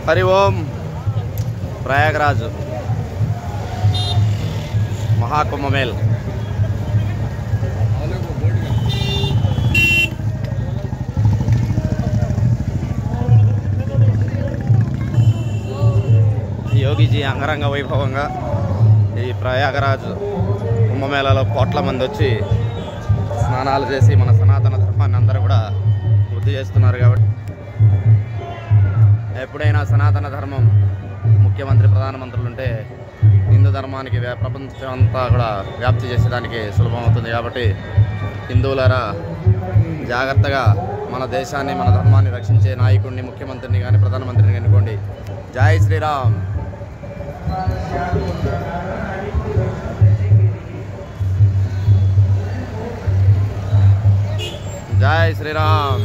हरि ओम। Prayagraj Mahakumbh mail योगी अंगरंग वैभवंगा प्रयागराज కుంభమేళలో కోట్ల మంది వచ్చి స్నానాలు చేసి మన సనాతన ధర్మాన్ని అందరూ కూడా వృద్ధి చేస్తున్నారు. కాబట్టి ఎప్పుడైనా సనాతన ధర్మం ముఖ్యమంత్రి ప్రధానమంత్రులు ఉంటే హిందూ ధర్మానికి ప్రపంచం అంతా కూడా వ్యాప్తి చేసేదానికి సులభం అవుతుంది. కాబట్టి హిందువులారా జాగ్రత్తగా మన దేశాన్ని మన ధర్మాన్ని రక్షించే నాయకుడిని ముఖ్యమంత్రిని కానీ ప్రధానమంత్రిని ఎన్నుకోండి. జై శ్రీరామ్. जय श्री राम।